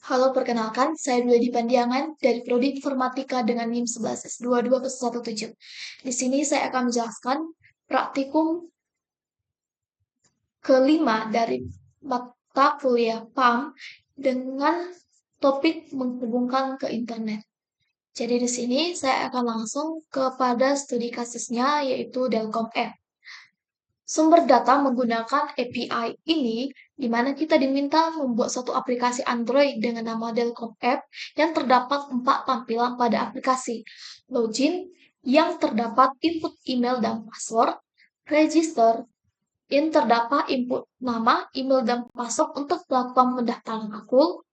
Halo, perkenalkan, saya Dwi Pandiangan dari Prodi Informatika dengan NIM 11S22117. Di sini saya akan menjelaskan praktikum kelima dari mata kuliah PAM dengan topik menghubungkan ke internet. Jadi di sini saya akan langsung kepada studi kasusnya yaitu Delcom App. Sumber data menggunakan API ini, di mana kita diminta membuat suatu aplikasi Android dengan nama Delcom App yang terdapat 4 tampilan pada aplikasi. Login, yang terdapat input email dan password. Register, yang terdapat input nama, email, dan password untuk melakukan pendaftaran akun.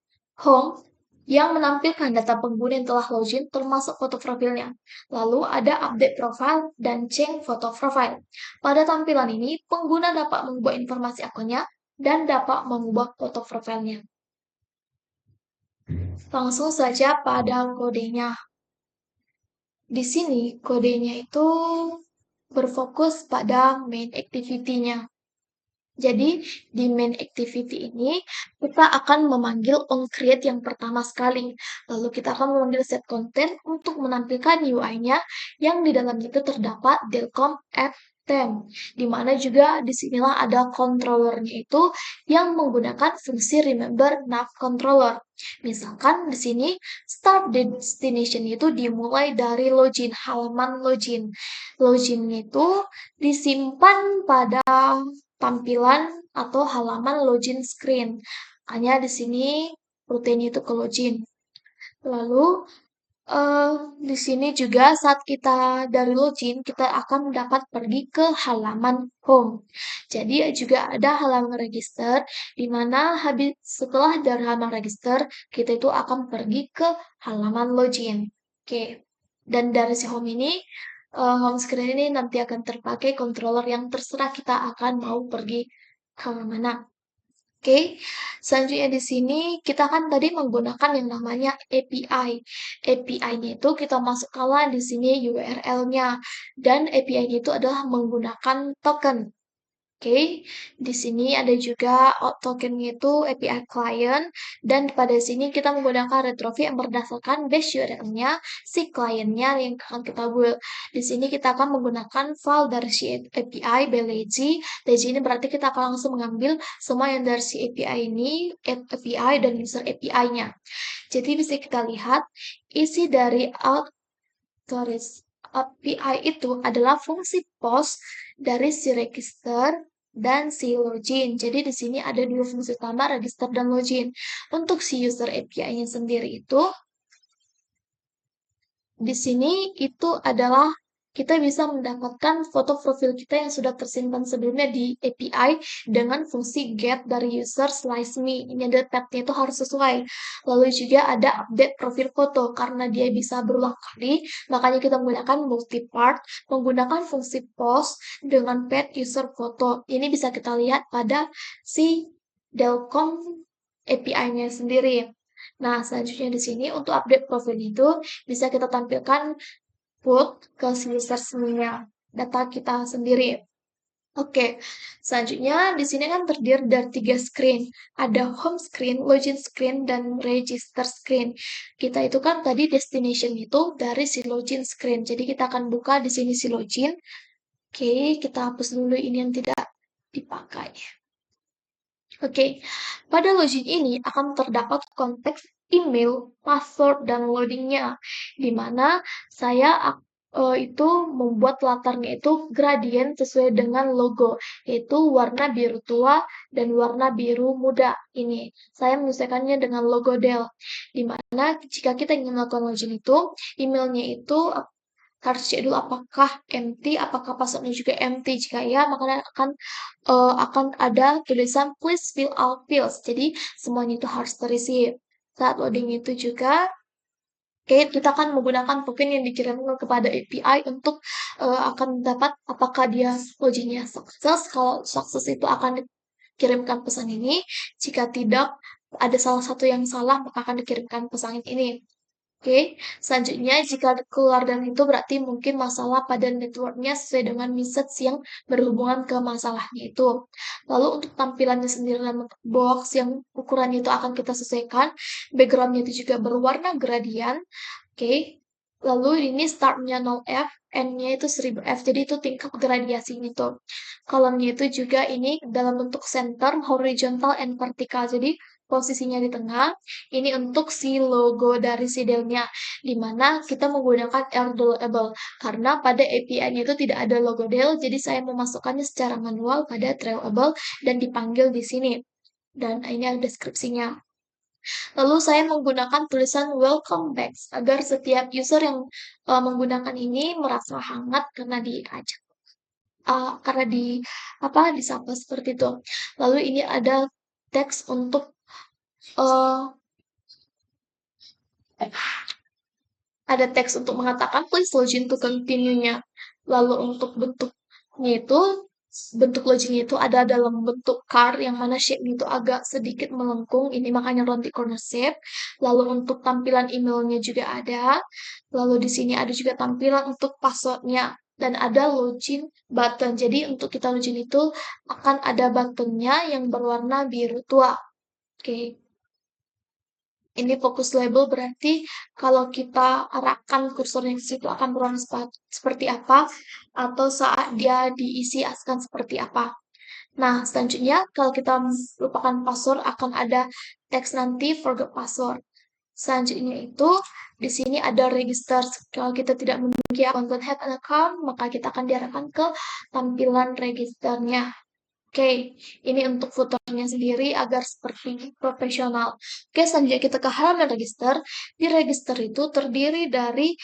Home, yang menampilkan data pengguna yang telah login termasuk foto profilnya. Lalu ada update profile dan change foto profile. Pada tampilan ini, pengguna dapat mengubah informasi akunnya dan dapat mengubah foto profilnya. Langsung saja pada kodenya. Di sini kodenya itu berfokus pada main activity-nya. Jadi, di main activity ini, kita akan memanggil onCreate yang pertama sekali. Lalu kita akan memanggil setContent untuk menampilkan UI-nya yang di dalamnya itu terdapat Delcom App Theme. Di mana juga disinilah ada controllernya itu yang menggunakan fungsi Remember Nav Controller. Misalkan di sini start destination itu dimulai dari login, halaman login. Login itu disimpan pada tampilan atau halaman login screen. Makanya di sini rutenya itu ke login. Lalu eh, di sini juga saat kita dari login kita akan dapat pergi ke halaman home. Jadi juga ada halaman register di mana habis setelah dari halaman register kita itu akan pergi ke halaman login. Oke. Dan dari si home ini home screen ini nanti akan terpakai controller yang terserah kita akan mau pergi ke mana. Oke, selanjutnya di sini kita kan tadi menggunakan yang namanya API. API-nya itu kita masukkan di sini URL-nya dan API-nya itu adalah menggunakan token. Oke, di sini ada juga tokennya itu API client dan pada sini kita menggunakan retrofit yang berdasarkan base URL-nya si kliennya yang akan kita build. Di sini kita akan menggunakan file dari si API by lazy. Lazy ini berarti kita akan langsung mengambil semua yang dari si API ini, API dan user API-nya. Jadi bisa kita lihat isi dari API itu adalah fungsi post dari si register dan si login. Jadi di sini ada dua fungsi utama, register dan login. Untuk si user API-nya sendiri itu di sini itu adalah kita bisa mendapatkan foto profil kita yang sudah tersimpan sebelumnya di API dengan fungsi get dari user slice me. Ini ada tab-nya itu harus sesuai. Lalu juga ada update profil foto karena dia bisa berulang kali, makanya kita menggunakan multi-part, menggunakan fungsi post dengan pet user foto. Ini bisa kita lihat pada si Delcom API-nya sendiri. Nah, selanjutnya di sini untuk update profil itu bisa kita tampilkan put ke user semuanya data kita sendiri. Oke, selanjutnya di sini kan terdiri dari 3 screen. Ada home screen, login screen, dan register screen. Kita itu kan tadi destination itu dari si login screen. Jadi kita akan buka di sini si login. Oke, kita hapus dulu ini yang tidak dipakai. Oke, pada login ini akan terdapat konteks email, password, dan loadingnya, di mana saya itu membuat latarnya itu gradient sesuai dengan logo, yaitu warna biru tua dan warna biru muda. Ini saya menyesuaikannya dengan logo Dell, di mana jika kita ingin melakukan login itu, emailnya itu harus cek dulu apakah empty, apakah passwordnya juga empty. Jika ya, maka akan ada tulisan please fill out fields. Jadi semuanya itu harus terisi. Saat loading itu juga, kita akan menggunakan token yang dikirimkan kepada API untuk akan dapat apakah dia loginnya sukses. Kalau sukses itu akan dikirimkan pesan ini. Jika tidak, ada salah satu yang salah, maka akan dikirimkan pesan ini. Oke, selanjutnya jika keluar dari itu berarti mungkin masalah pada networknya sesuai dengan message yang berhubungan ke masalahnya itu. Lalu untuk tampilannya sendiri dalam bentuk box yang ukurannya itu akan kita sesuaikan. Backgroundnya itu juga berwarna gradient. Oke, lalu ini startnya 0F, N-nya itu 1000F, jadi itu tingkat gradiasinya itu. Kolomnya itu juga ini dalam bentuk center, horizontal, and vertical, jadi posisinya di tengah. Ini untuk si logo dari si Dell-nya, di mana kita menggunakan Airdrawable. Karena pada API-nya itu tidak ada logo Dell, jadi saya memasukkannya secara manual pada Drawable dan dipanggil di sini. Dan ini ada deskripsinya. Lalu saya menggunakan tulisan welcome back agar setiap user yang menggunakan ini merasa hangat karena diajak karena disapa seperti itu. Lalu ini ada teks untuk uh, mengatakan please login to continue-nya. Lalu untuk bentuk loginnya itu ada dalam bentuk car yang mana shape-nya itu agak sedikit melengkung, ini makanya round the corner shape. Lalu untuk tampilan emailnya juga ada. Lalu di sini ada juga tampilan untuk passwordnya dan ada login button. Jadi untuk kita login itu akan ada buttonnya yang berwarna biru tua. Oke. Ini fokus label berarti kalau kita arahkan kursornya ke situ akan berwarna seperti apa, atau saat dia diisi akan seperti apa. Nah, selanjutnya kalau kita lupakan password akan ada teks nanti forgot password. Selanjutnya itu di sini ada register. Kalau kita tidak memiliki akun don't have an account, maka kita akan diarahkan ke tampilan registernya. Oke, ini untuk fotonya sendiri agar seperti profesional. Oke, selanjutnya kita ke halaman register. Di register itu terdiri dari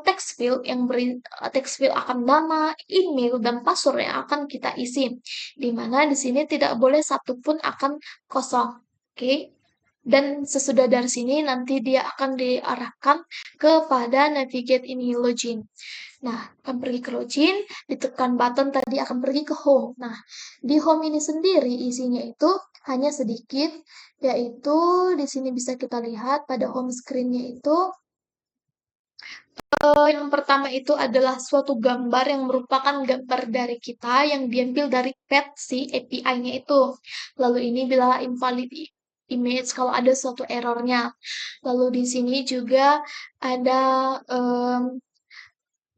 text field yang beri text field akan nama, email, dan password yang akan kita isi. Di mana di sini tidak boleh satupun akan kosong. Oke, dan sesudah dari sini nanti dia akan diarahkan kepada navigate ini login. Nah, akan pergi ke login, ditekan button tadi akan pergi ke home. Nah, di home ini sendiri isinya itu hanya sedikit, yaitu di sini bisa kita lihat pada home screen-nya itu yang pertama itu adalah suatu gambar yang merupakan gambar dari kita yang diambil dari pet si API-nya itu. Lalu ini bila invalid image kalau ada suatu errornya. Lalu di sini juga ada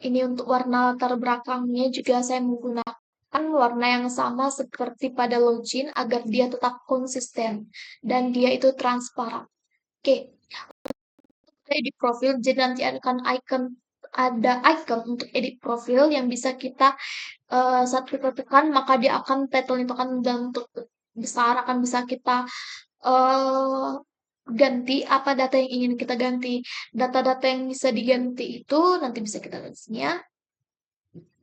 ini untuk warna latar belakangnya juga saya menggunakan warna yang sama seperti pada login agar dia tetap konsisten dan dia itu transparan. Oke, edit profil jadi nanti ada icon untuk edit profil yang bisa kita saat kita tekan maka dia akan title itu akan bentuk besar akan bisa kita uh, ganti apa data yang ingin kita ganti. Data-data yang bisa diganti itu nanti bisa kita lihat sini ya.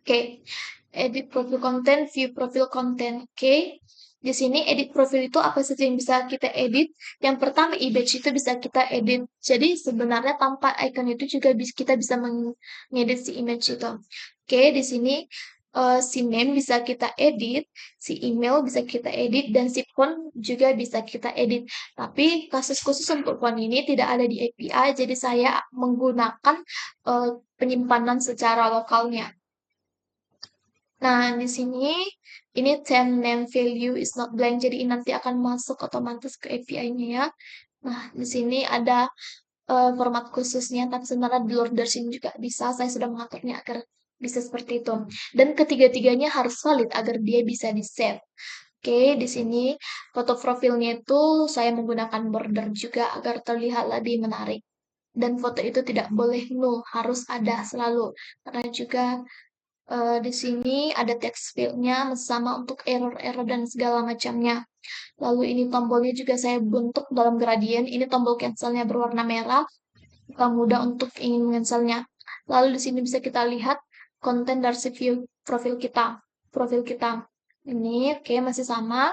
Oke, edit profil konten, view profil konten. Oke, di sini edit profil itu apa saja yang bisa kita edit. Yang pertama, image itu bisa kita edit. Jadi sebenarnya tanpa icon itu juga kita bisa mengedit si image itu. Oke, di sini si name bisa kita edit, si email bisa kita edit, dan si font juga bisa kita edit. Tapi kasus khusus untuk font ini tidak ada di API, jadi saya menggunakan penyimpanan secara lokalnya. Nah, di sini ini temp name value is not blank, jadi ini nanti akan masuk otomatis ke API-nya ya. Nah, di sini ada format khususnya, tapi sebenarnya di luar dari sini juga bisa. Saya sudah mengaturnya agar bisa seperti itu. Dan ketiga-tiganya harus valid agar dia bisa di-save. Oke, di sini foto profilnya itu saya menggunakan border juga agar terlihat lebih menarik. Dan foto itu tidak boleh null, harus ada selalu. Karena juga di sini ada text field-nya sama untuk error-error dan segala macamnya. Lalu ini tombolnya juga saya bentuk dalam gradient. Ini tombol cancelnya berwarna merah. Bukan mudah untuk ingin cancelnya. Lalu di sini bisa kita lihat konten dari view profil kita. Profil kita. Ini oke masih sama.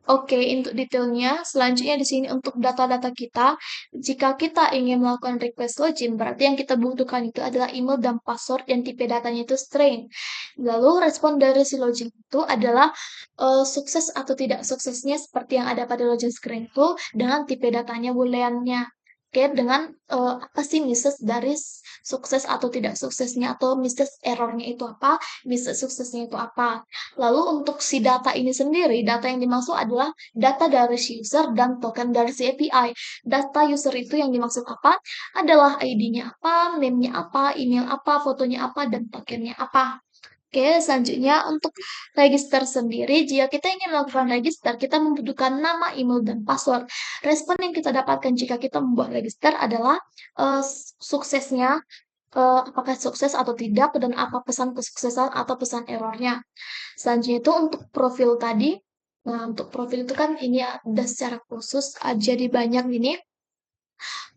Oke, untuk detailnya, selanjutnya di sini untuk data-data kita, jika kita ingin melakukan request login, berarti yang kita butuhkan itu adalah email dan password yang tipe datanya itu string. Lalu respon dari si login itu adalah sukses atau tidak suksesnya seperti yang ada pada login screen itu dengan tipe datanya booleannya. terkait dengan apa sih misses dari sukses atau tidak suksesnya atau misses errornya itu apa, misses suksesnya itu apa. Lalu untuk si data ini sendiri, data yang dimaksud adalah data dari si user dan token dari si API. Data user itu yang dimaksud apa? Adalah ID-nya apa, name-nya apa, email apa, fotonya apa, dan tokennya apa. Oke, selanjutnya untuk register sendiri, jika kita ingin melakukan register, kita membutuhkan nama, email, dan password. Respon yang kita dapatkan jika kita membuat register adalah suksesnya, apakah sukses atau tidak, dan apa pesan kesuksesan atau pesan errornya. Selanjutnya itu untuk profil tadi. Nah, untuk profil itu kan ini ada secara khusus, jadi banyak ini.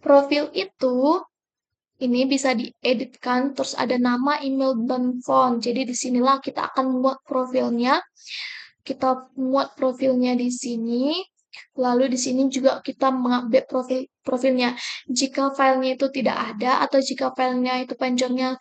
Profil itu ini bisa dieditkan, terus ada nama, email, dan phone. Jadi disinilah kita akan membuat profilnya. Kita muat profilnya di sini. Lalu di sini juga kita mengupdate profilnya. Jika filenya itu tidak ada atau jika filenya itu panjangnya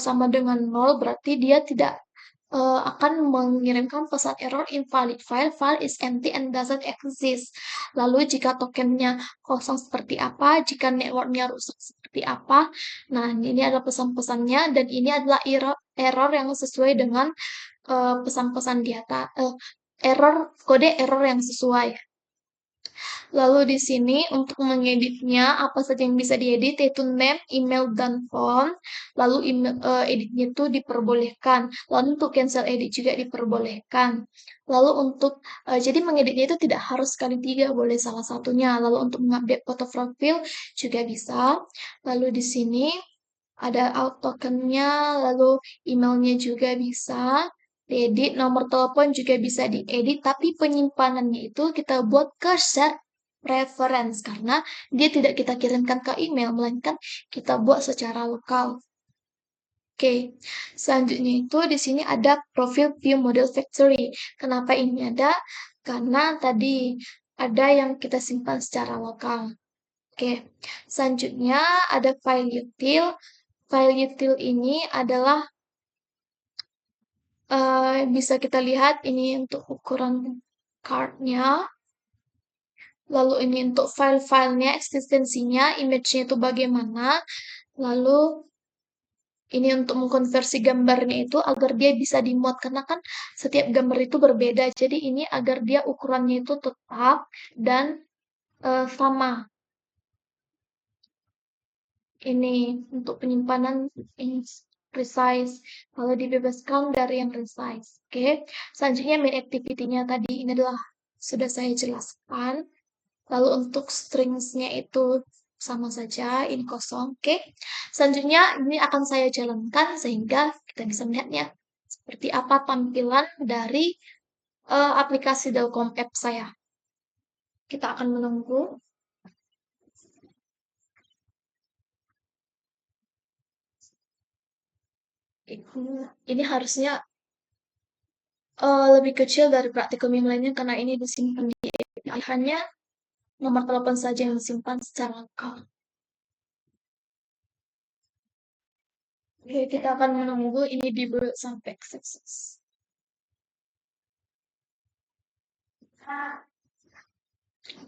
sama dengan 0, berarti dia tidak akan mengirimkan pesan error invalid file is empty and doesn't exist. Lalu jika tokennya kosong seperti apa, jika networknya rusak seperti apa. Nah, ini adalah pesan-pesannya dan ini adalah error yang sesuai dengan pesan-pesan di atas, kode error yang sesuai. Lalu di sini untuk mengeditnya, apa saja yang bisa diedit, yaitu name, email, dan phone. Lalu editnya itu diperbolehkan. Lalu untuk cancel edit juga diperbolehkan. Lalu untuk, jadi mengeditnya itu tidak harus sekali tiga, boleh salah satunya. Lalu untuk mengupdate foto profil juga bisa. Lalu di sini ada out tokennya, lalu emailnya juga bisa diedit, nomor telepon juga bisa diedit, tapi penyimpanannya itu kita buat ke share preference karena dia tidak kita kirimkan ke email, melainkan kita buat secara lokal. Oke, selanjutnya itu di sini ada profil view model factory. Kenapa ini ada? Karena tadi ada yang kita simpan secara lokal. Oke, selanjutnya ada file util. File util ini adalah bisa kita lihat ini untuk ukuran card-nya. Lalu ini untuk file-filenya, eksistensinya, image-nya itu bagaimana. Lalu ini untuk mengkonversi gambarnya itu agar dia bisa dimuat. Karena kan setiap gambar itu berbeda. Jadi ini agar dia ukurannya itu tetap dan sama. Ini untuk penyimpanan ini precise. Kalau dibebaskan dari yang precise. Oke. Selanjutnya main activity-nya tadi ini adalah sudah saya jelaskan. Lalu untuk stringsnya itu sama saja, ini kosong. Oke. Selanjutnya ini akan saya jalankan sehingga kita bisa melihatnya seperti apa tampilan dari aplikasi Delcom app saya. Kita akan menunggu. Ini harusnya lebih kecil dari praktikum yang lainnya karena ini disimpan di API. Hanya nomor telepon saja yang disimpan secara lokal. Oke, kita akan menunggu ini dibuat sampai sukses.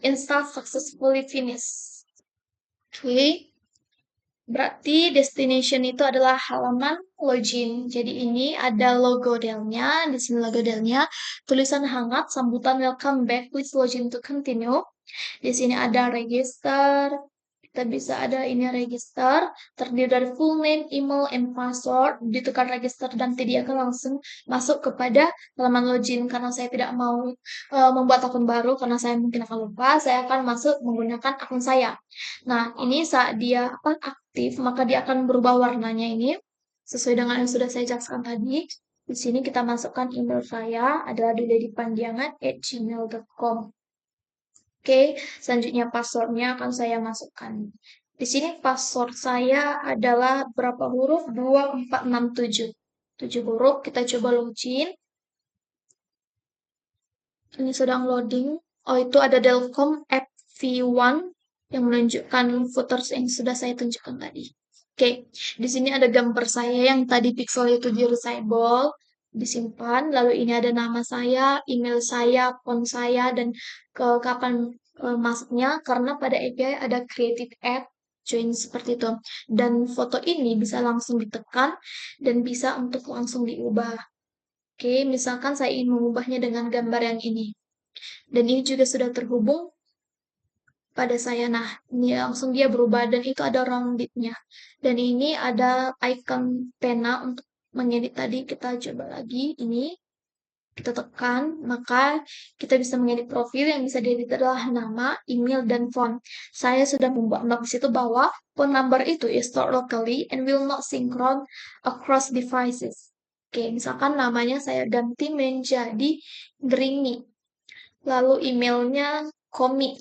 Install successfully finished. Oke. Berarti destination itu adalah halaman login. Jadi ini ada logo Dell-nya, di sini logo Dell-nya, tulisan hangat, sambutan welcome back, please login to continue. Di sini ada register, kita bisa ada ini register, terdiri dari full name, email, and password, ditekan register dan dia akan langsung masuk kepada halaman login. Karena saya tidak mau membuat akun baru, karena saya mungkin akan lupa, saya akan masuk menggunakan akun saya. Nah, ini saat dia aktif, maka dia akan berubah warnanya ini, sesuai dengan yang sudah saya jelaskan tadi. Di sini kita masukkan email saya, adalah dudedipanjangan@gmail.com. Oke, selanjutnya passwordnya akan saya masukkan. Di sini password saya adalah berapa huruf? 2467. 7 huruf, kita coba login. Ini sedang loading. Oh, itu ada Delcom App V1 yang menunjukkan footers yang sudah saya tunjukkan tadi. Oke, di sini ada gambar saya yang tadi pixel itu di resable, disimpan. Lalu ini ada nama saya, email saya, phone saya, dan ke kapan masuknya karena pada API ada creative add, join seperti itu. Dan foto ini bisa langsung ditekan dan bisa untuk langsung diubah. Oke, misalkan saya ingin mengubahnya dengan gambar yang ini. Dan ini juga sudah terhubung pada saya. Nah, ini langsung dia berubah dan itu ada roundednya. Dan ini ada icon pena untuk mengedit tadi. Kita coba lagi ini. Kita tekan, maka kita bisa mengedit profil yang bisa diedit adalah nama, email, dan font. Saya sudah membuat note di situ bahwa phone number itu is stored locally and will not synchron across devices. Oke, misalkan namanya saya ganti menjadi Dringi. Lalu emailnya Komi.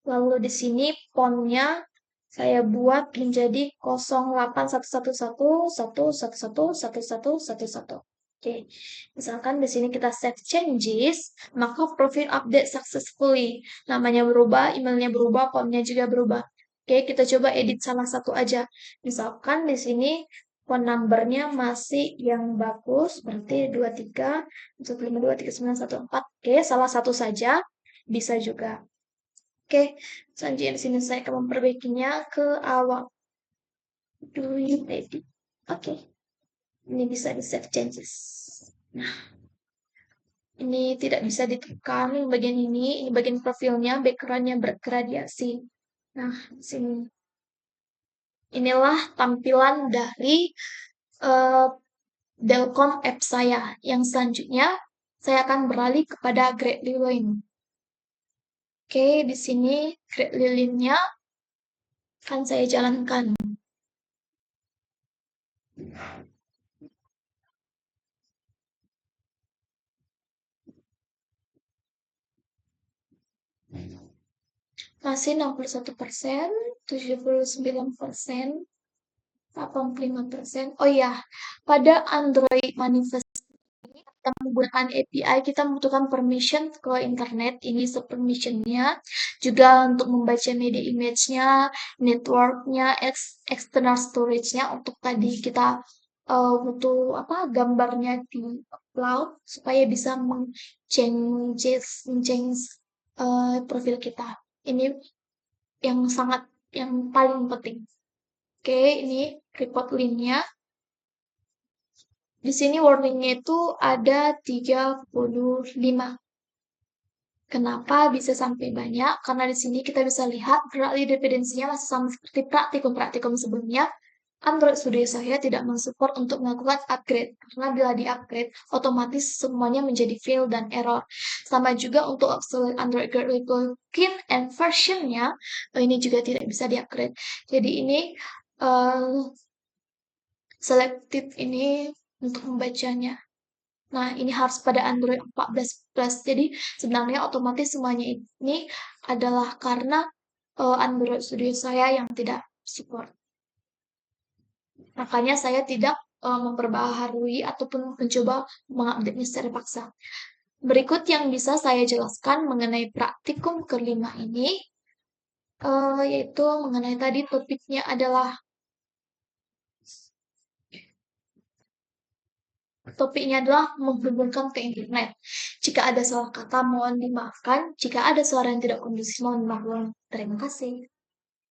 Lalu di sini fontnya saya buat menjadi 081111111111. Oke, misalkan di sini kita save changes, maka profil update successfully. Namanya berubah, emailnya berubah, fontnya juga berubah. Oke, kita coba edit salah satu aja. Misalkan di sini phone numbernya masih yang bagus, berarti 2315239914. Oke, salah satu saja bisa juga. Oke, selanjutnya di sini saya akan memperbaikinya ke awal. Do you edit? Oke, ini bisa di save changes. Nah, ini tidak bisa ditekan yang bagian ini bagian profilnya, backgroundnya bergradiasi. Nah, di sini. Inilah tampilan dari uh, Delcom app saya. Yang selanjutnya, saya akan beralih kepada Gradly Line. Oke, di sini Gradly Line-nya akan saya jalankan. Masih 61%, 79%, 85%. Oh iya, pada Android Manifest ini kita menggunakan API, kita membutuhkan permission ke internet. Ini permissionnya juga untuk membaca media image-nya, network-nya, external storage-nya. Untuk tadi kita butuh apa gambarnya di cloud supaya bisa change profil kita. Ini yang paling penting. Oke, ini report link-nya. Di sini warning-nya itu ada 35. Kenapa bisa sampai banyak? Karena di sini kita bisa lihat Gradly dependensinya masih sama seperti praktikum-praktikum sebelumnya. Android Studio saya tidak mensupport untuk melakukan upgrade. Karena bila di-upgrade, otomatis semuanya menjadi fail dan error. Sama juga untuk Android Gradly plugin and version-nya, ini juga tidak bisa di-upgrade. Jadi ini selected ini untuk membacanya. Nah, ini harus pada Android 14 Plus. Jadi, sebenarnya otomatis semuanya ini adalah karena Android Studio saya yang tidak support. Makanya saya tidak memperbaharui ataupun mencoba mengupdate-nya secara paksa. Berikut yang bisa saya jelaskan mengenai praktikum kelima ini, yaitu mengenai tadi topiknya adalah menghubungkan ke internet. Jika ada salah kata, mohon dimaafkan. Jika ada suara yang tidak kondusif, mohon dimaafkan. Terima kasih.